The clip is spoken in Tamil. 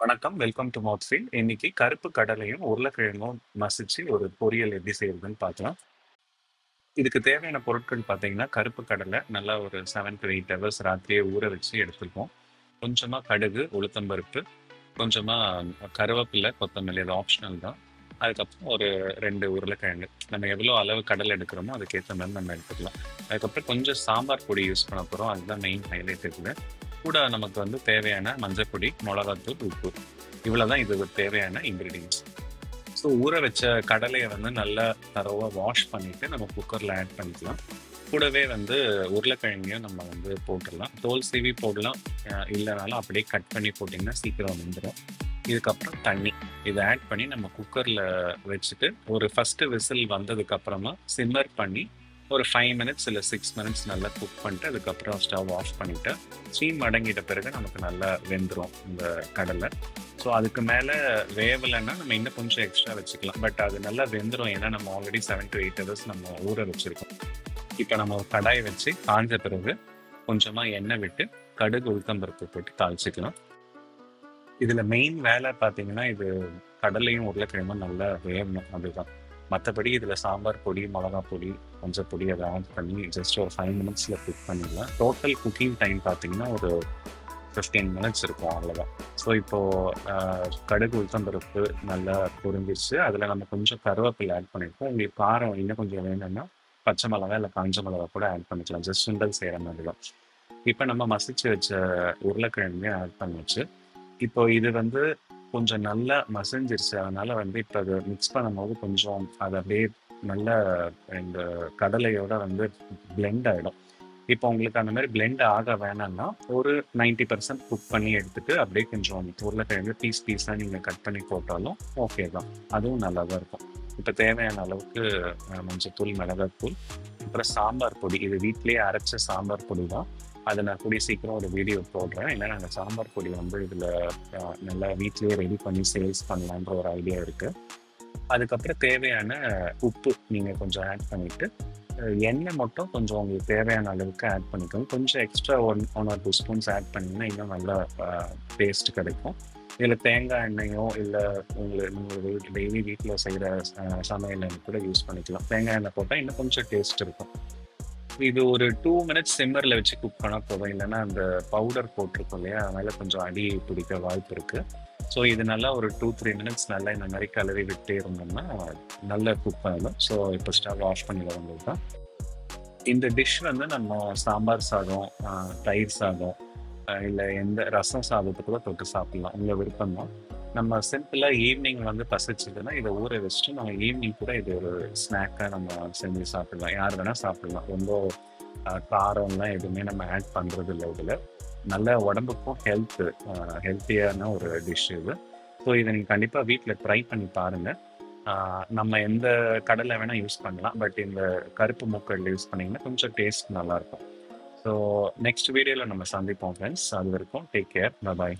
வணக்கம். Welcome to Mouthfeel. இன்னைக்கு கருப்பு கடலையும், உருளைக்கிழங்கும் மசிச்சு ஒரு பொரியல் எப்படி செய்றதுன்னு பார்க்கலாம். இதுக்கு தேவையான பொருட்கள் பார்த்தீங்கன்னா, கருப்பு கடலை நல்லா ஒரு 7 to 8 ஹவர்ஸ் ராத்திரியே ஊற வச்சு எடுத்துப்போம். கொஞ்சமா கடுகு, உளுத்தம்பருப்பு, கொஞ்சமா கருவேப்பிலை, கொத்தமல்லி அது ஆப்ஷனல் தான். அதுக்கப்புறம் ஒரு 2 உருளைக்கிழங்கு. நம்ம எவ்வளோ அளவு கடலை எடுக்கிறோமோ அதுக்கேத்த மாரி நம்ம எடுத்துக்கலாம். அதுக்கப்புறம் கொஞ்சம் சாம்பார் பொடி யூஸ் பண்ண போறோம். அதுதான் மெயின் ஹைலைட் இதுல. கூட நமக்கு வந்து தேவையான மஞ்சள் பொடி, மிளகாத்தூள், உப்பு. இவ்வளவுதான் இதுக்கு தேவையான இன்கிரீடியன்ட்ஸ். ஸோ ஊற வச்ச கடலையை வந்து நல்லா தரோவா வாஷ் பண்ணிட்டு நம்ம குக்கர்ல ஆட் பண்ணிக்கலாம். கூடவே வந்து உருளைக்கிழங்கையும் நம்ம வந்து போட்டுடலாம். தோல் சீவி போடலாம். இல்லைனாலும் அப்படியே கட் பண்ணி போட்டிங்கன்னா சீக்கிரம் வெந்துடும். இதுக்கப்புறம் தண்ணி இதை ஆட் பண்ணி நம்ம குக்கர்ல வச்சுட்டு ஒரு ஃபர்ஸ்ட் விசில் வந்ததுக்கு அப்புறமா சிம்மர் பண்ணி ஒரு 5 மினிட்ஸ் இல்லை 6 மினிட்ஸ் நல்லா குக் பண்ணிட்டு அதுக்கப்புறம் ஸ்டவ் ஆஃப் பண்ணிட்டு ஸ்டீம் அடங்கிட்ட பிறகு நமக்கு நல்லா வெந்துடும் இந்த கடலை. ஸோ அதுக்கு மேலே வேவலைன்னா நம்ம இன்னும் கொஞ்சம் எக்ஸ்ட்ரா வச்சுக்கலாம். பட் அது நல்லா வெந்துடும், ஏன்னா நம்ம ஆல்ரெடி 7 to 8 ஹவர்ஸ் நம்ம ஊற வச்சிருக்கோம். இப்போ நம்ம ஒரு கடாயை வச்சு காஞ்ச பிறகு கொஞ்சமாக எண்ணெய் விட்டு கடுகு உளுத்தம்பருப்பு போட்டு தாளிச்சிக்கலாம். இதுல மெயின் வேலை பார்த்தீங்கன்னா, இது கடலையும் உருளைக்கிழங்கும் நல்லா வேகணும் அதுதான். மற்றபடி இதுல சாம்பார் பொடி, மிளகா பொடி, மஞ்சள் பொடி அதை ஆட் பண்ணி ஜஸ்ட் ஒரு 5 மினிட்ஸ்ல குக் பண்ணிடலாம். டோட்டல் குக்கிங் டைம் பார்த்தீங்கன்னா ஒரு 15 மினிட்ஸ் இருக்கும், அவ்வளோதான். ஸோ இப்போ கடுகு உளுத்தம்பருப்பு நல்லா பொரிஞ்சிருச்சு. அதில் நம்ம கொஞ்சம் கருவேப்பிலை ஆட் பண்ணியிருக்கோம். உங்களுக்கு காரம் இன்னும் கொஞ்சம் வேணும்னா பச்சை மிளகா இல்லை காஞ்ச மிளகா கூட ஆட் பண்ணிக்கலாம். ஜஸ்ட் சுண்டல் செய்கிற மாதிரி தான். இப்போ நம்ம மசிச்சு வச்ச உருளைக்கிழங்கையும் ஆட் பண்ணிச்சு. இப்போ இது வந்து கொஞ்சம் நல்லா மசிஞ்சிருச்சு. அதனால வந்து இப்போ அதை மிக்ஸ் பண்ணும்போது கொஞ்சம் அது அப்படியே நல்ல இந்த கடலையோட வந்து பிளெண்ட் ஆகிடும். இப்போ உங்களுக்கு அந்த மாதிரி பிளெண்ட் ஆக வேணாம்னா ஒரு 90% குக் பண்ணி எடுத்துட்டு அப்படியே கொஞ்சம் உருளைக்கிழங்கு பீஸ் பீஸாக நீங்கள் கட் பண்ணி போட்டாலும் ஓகே தான். அதுவும் நல்லா தான் இருக்கும். இப்போ தேவையான அளவுக்கு மஞ்சத்தூள், மிளகாத்தூள், அப்புறம் சாம்பார் பொடி. இது வீட்டிலேயே அரைச்ச சாம்பார் பொடி தான். அதை நான் கூடிய சீக்கிரம் ஒரு வீடியோ போடுறேன். ஏன்னா நாங்கள் சாம்பார் பொடி வந்து இதில் நல்லா வீட்லேயே ரெடி பண்ணி சேல்ஸ் பண்ணலான்ற ஒரு ஐடியா இருக்குது. அதுக்கப்புறம் தேவையான உப்பு நீங்கள் கொஞ்சம் ஆட் பண்ணிவிட்டு எண்ணெய் மட்டும் கொஞ்சம் உங்களுக்கு தேவையான அளவுக்கு ஆட் பண்ணிக்கோங்க. கொஞ்சம் எக்ஸ்ட்ரா 1 or 2 ஸ்பூன்ஸ் ஆட் பண்ணிங்கன்னா இன்னும் நல்லா டேஸ்ட் கிடைக்கும். இதில் தேங்காய் எண்ணெயோ இல்லை நீங்கள் டெய்லி வீட்டில் செய்கிற சமையல் எண்ணெய் கூட யூஸ் பண்ணிக்கலாம். தேங்காய் எண்ணெய் போட்டால் இன்னும் கொஞ்சம் டேஸ்ட் இருக்கும். இது ஒரு 2 மினிட்ஸ் சிம்மர்ல வச்சு குக் பண்ணா போதும். இல்லைன்னா அந்த பவுடர் போட்டிருக்கோம் இல்லையா, அதனால கொஞ்சம் அடி பிடிக்க வாய்ப்பு இருக்கு. ஸோ இது நல்லா ஒரு 2-3 மினிட்ஸ் நல்லா இந்த மாதிரி கலரி விட்டே இருந்தோம்னா நல்லா குக் பண்ணலாம். ஸோ இப்போ ஸ்டவ் ஆஃப் பண்ணிடுறது தான். இந்த டிஷ் வந்து நம்ம சாம்பார் சாதம், தயிர் சாதம், இல்லை எந்த ரசம் சாதத்துக்கு கூட தொட்டு சாப்பிடலாம். உங்கள் விருப்பம் தான். நம்ம சிம்பிளா ஈவினிங் வந்து பசிச்சதுன்னா இதை ஊற வச்சுட்டு நம்ம ஈவினிங் கூட இது ஒரு ஸ்நாக்காக நம்ம செஞ்சு சாப்பிடலாம். யார் வேணால் சாப்பிடலாம். ரொம்ப காரம்லாம் எதுவுமே நம்ம ஆட் பண்ணுறது இல்லை இதில். நல்ல உடம்புக்கும் ஹெல்த்தியான ஒரு டிஷ் இது. ஸோ இதை நீங்கள் கண்டிப்பாக வீட்டில் ட்ரை பண்ணி பாருங்கள். நம்ம எந்த கடலை வேணால் யூஸ் பண்ணலாம். பட் இந்த கருப்பு மூக்கடலை யூஸ் பண்ணிங்கன்னா கொஞ்சம் டேஸ்ட் நல்லாயிருக்கும். ஸோ நெக்ஸ்ட் வீடியோவில் நம்ம சந்திப்போம் ஃப்ரெண்ட்ஸ். அது வரைக்கும் டேக் கேர். பாய்.